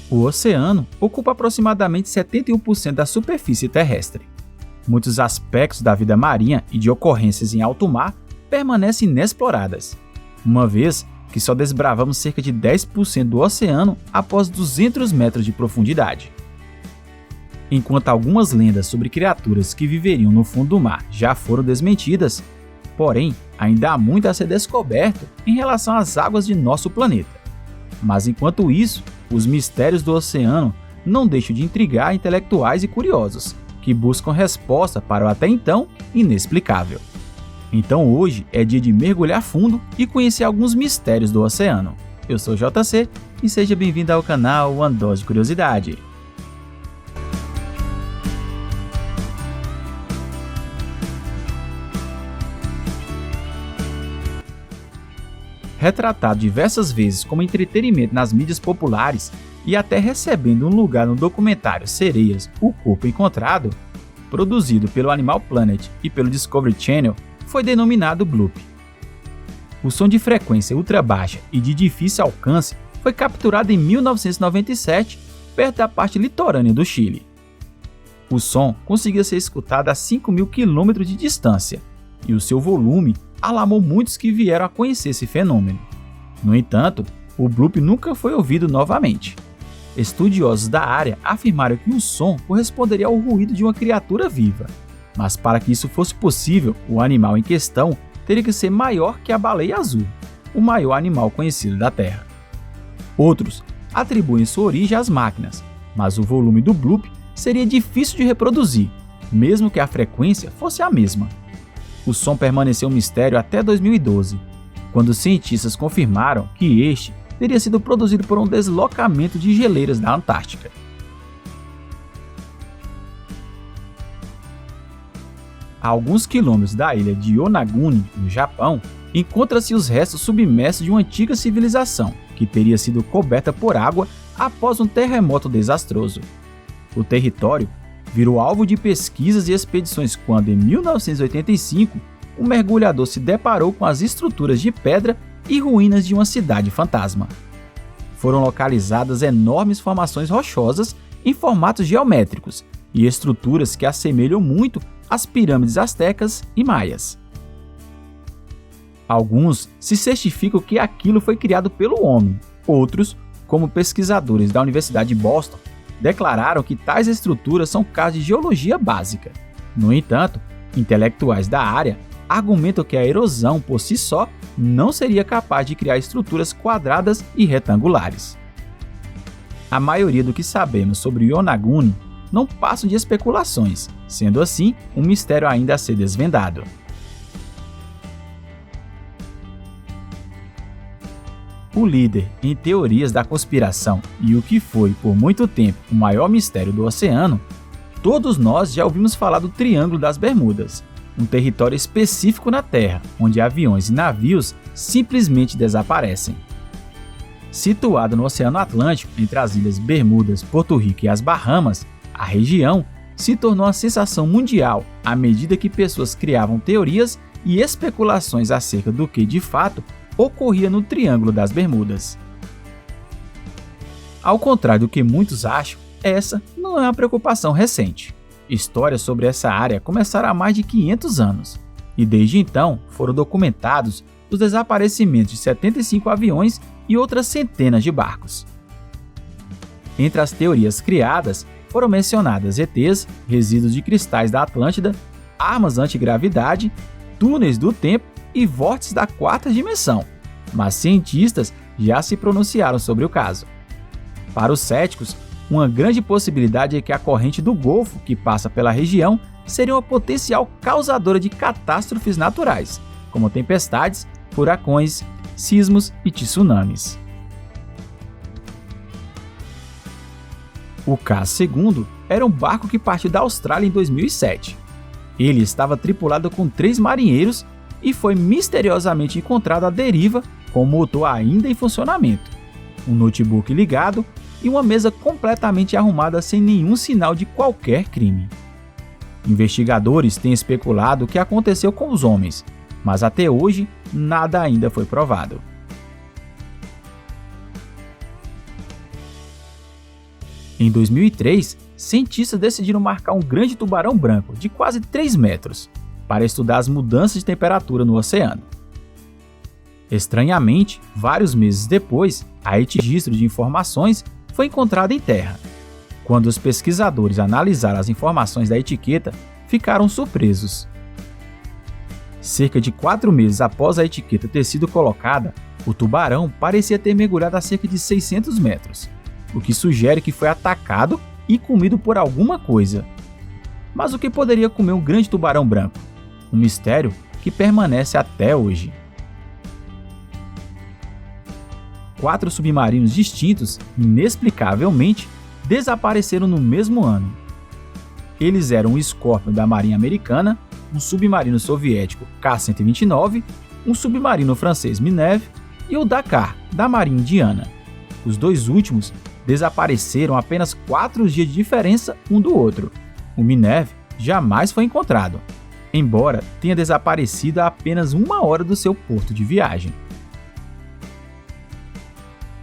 O oceano ocupa aproximadamente 71% da superfície terrestre. Muitos aspectos da vida marinha e de ocorrências em alto mar permanecem inexploradas, uma vez que só desbravamos cerca de 10% do oceano após 200 metros de profundidade. Enquanto algumas lendas sobre criaturas que viveriam no fundo do mar já foram desmentidas, porém, ainda há muito a ser descoberto em relação às águas de nosso planeta. Mas enquanto isso, os mistérios do oceano não deixam de intrigar intelectuais e curiosos, que buscam resposta para o até então inexplicável. Então hoje é dia de mergulhar fundo e conhecer alguns mistérios do oceano. Eu sou o JC e seja bem-vindo ao canal Uma Dose de Curiosidade. Retratado diversas vezes como entretenimento nas mídias populares e até recebendo um lugar no documentário Sereias, o Corpo Encontrado, produzido pelo Animal Planet e pelo Discovery Channel, foi denominado Bloop. O som de frequência ultra baixa e de difícil alcance foi capturado em 1997, perto da parte litorânea do Chile. O som conseguia ser escutado a 5.000 km de distância, e o seu volume alarmou muitos que vieram a conhecer esse fenômeno. No entanto, o Bloop nunca foi ouvido novamente. Estudiosos da área afirmaram que o som corresponderia ao ruído de uma criatura viva, mas para que isso fosse possível, o animal em questão teria que ser maior que a baleia azul, o maior animal conhecido da Terra. Outros atribuem sua origem às máquinas, mas o volume do Bloop seria difícil de reproduzir, mesmo que a frequência fosse a mesma. O som permaneceu um mistério até 2012, quando cientistas confirmaram que este teria sido produzido por um deslocamento de geleiras da Antártica. A alguns quilômetros da ilha de Yonaguni, no Japão, encontra-se os restos submersos de uma antiga civilização, que teria sido coberta por água após um terremoto desastroso. O território virou alvo de pesquisas e expedições quando, em 1985, um mergulhador se deparou com as estruturas de pedra e ruínas de uma cidade fantasma. Foram localizadas enormes formações rochosas em formatos geométricos e estruturas que assemelham muito às pirâmides astecas e maias. Alguns se certificam que aquilo foi criado pelo homem, outros, como pesquisadores da Universidade de Boston, declararam que tais estruturas são casos de geologia básica. No entanto, intelectuais da área argumentam que a erosão por si só não seria capaz de criar estruturas quadradas e retangulares. A maioria do que sabemos sobre Yonaguni não passam de especulações, sendo assim um mistério ainda a ser desvendado. O líder em teorias da conspiração e o que foi por muito tempo o maior mistério do oceano, todos nós já ouvimos falar do Triângulo das Bermudas, um território específico na Terra, onde aviões e navios simplesmente desaparecem. Situado no Oceano Atlântico, entre as ilhas Bermudas, Porto Rico e as Bahamas, a região se tornou uma sensação mundial à medida que pessoas criavam teorias e especulações acerca do que, de fato, ocorria no Triângulo das Bermudas. Ao contrário do que muitos acham, essa não é uma preocupação recente. Histórias sobre essa área começaram há mais de 500 anos, e desde então foram documentados os desaparecimentos de 75 aviões e outras centenas de barcos. Entre as teorias criadas foram mencionadas ETs, resíduos de cristais da Atlântida, armas antigravidade, túneis do tempo e vórtices da quarta dimensão, mas cientistas já se pronunciaram sobre o caso. Para os céticos, uma grande possibilidade é que a corrente do Golfo, que passa pela região, seria uma potencial causadora de catástrofes naturais, como tempestades, furacões, sismos e tsunamis. O K-2 era um barco que partiu da Austrália em 2007. Ele estava tripulado com 3 marinheiros e foi misteriosamente encontrado à deriva com o motor ainda em funcionamento, um notebook ligado e uma mesa completamente arrumada sem nenhum sinal de qualquer crime. Investigadores têm especulado o que aconteceu com os homens, mas até hoje nada ainda foi provado. Em 2003, cientistas decidiram marcar um grande tubarão branco de quase 3 metros para estudar as mudanças de temperatura no oceano. Estranhamente, vários meses depois, a registro de informações foi encontrada em terra. Quando os pesquisadores analisaram as informações da etiqueta, ficaram surpresos. Cerca de 4 meses após a etiqueta ter sido colocada, o tubarão parecia ter mergulhado a cerca de 600 metros, o que sugere que foi atacado e comido por alguma coisa. Mas o que poderia comer um grande tubarão branco? Um mistério que permanece até hoje. 4 submarinos distintos, inexplicavelmente, desapareceram no mesmo ano. Eles eram o Scorpion da Marinha Americana, um submarino soviético K-129, um submarino francês Minerve e o Dakar, da Marinha Indiana. Os 2 últimos desapareceram apenas 4 dias de diferença um do outro. O Minerve jamais foi encontrado, embora tenha desaparecido a apenas 1 hora do seu porto de viagem.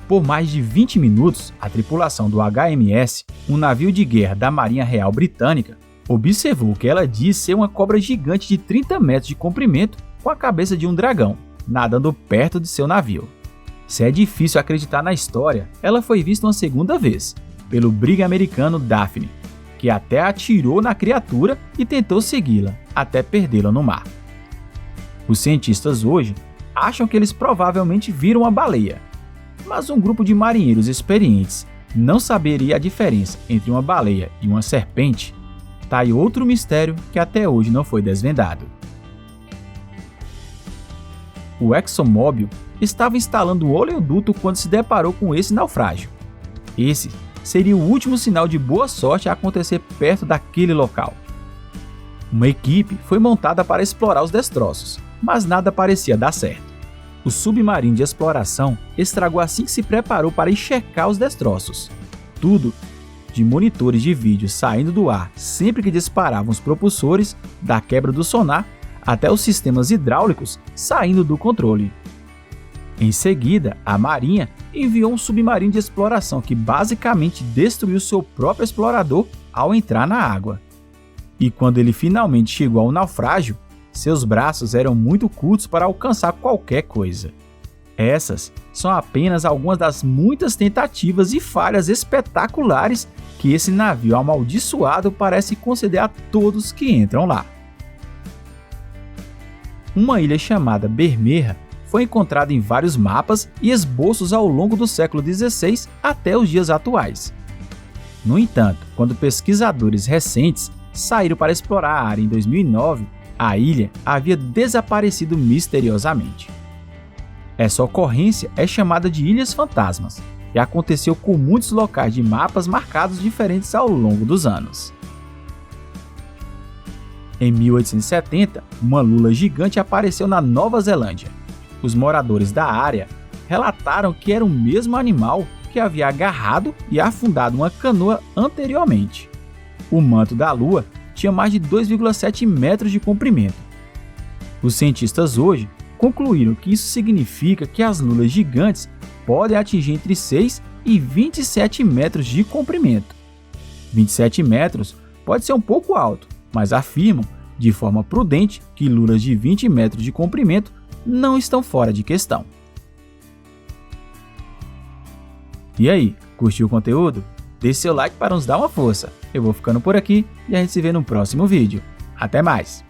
Por mais de 20 minutos, a tripulação do HMS, um navio de guerra da Marinha Real Britânica, observou que ela diz ser uma cobra gigante de 30 metros de comprimento com a cabeça de um dragão, nadando perto de seu navio. Se é difícil acreditar na história, ela foi vista uma segunda vez, pelo brig americano Daphne, que até atirou na criatura e tentou segui-la, até perdê-la no mar. Os cientistas hoje acham que eles provavelmente viram uma baleia, mas um grupo de marinheiros experientes não saberia a diferença entre uma baleia e uma serpente. Tá aí outro mistério que até hoje não foi desvendado. O ExxonMobil estava instalando o oleoduto quando se deparou com esse naufrágio. Esse seria o último sinal de boa sorte a acontecer perto daquele local. Uma equipe foi montada para explorar os destroços, mas nada parecia dar certo. O submarino de exploração estragou assim que se preparou para ir checar os destroços. Tudo, de monitores de vídeo saindo do ar sempre que disparavam os propulsores, da quebra do sonar, até os sistemas hidráulicos saindo do controle. Em seguida, a Marinha enviou um submarino de exploração que basicamente destruiu seu próprio explorador ao entrar na água. E quando ele finalmente chegou ao naufrágio, seus braços eram muito curtos para alcançar qualquer coisa. Essas são apenas algumas das muitas tentativas e falhas espetaculares que esse navio amaldiçoado parece conceder a todos que entram lá. Uma ilha chamada Bermeja foi encontrada em vários mapas e esboços ao longo do século XVI até os dias atuais. No entanto, quando pesquisadores recentes saíram para explorar a área em 2009, a ilha havia desaparecido misteriosamente. Essa ocorrência é chamada de Ilhas Fantasmas e aconteceu com muitos locais de mapas marcados diferentes ao longo dos anos. Em 1870, uma lula gigante apareceu na Nova Zelândia. Os moradores da área relataram que era o mesmo animal que havia agarrado e afundado uma canoa anteriormente. O manto da lua tinha mais de 2,7 metros de comprimento. Os cientistas hoje concluíram que isso significa que as lulas gigantes podem atingir entre 6 e 27 metros de comprimento. 27 metros pode ser um pouco alto, mas afirmam, de forma prudente, que lulas de 20 metros de comprimento não estão fora de questão. E aí, curtiu o conteúdo? Deixe seu like para nos dar uma força. Eu vou ficando por aqui e a gente se vê no próximo vídeo. Até mais!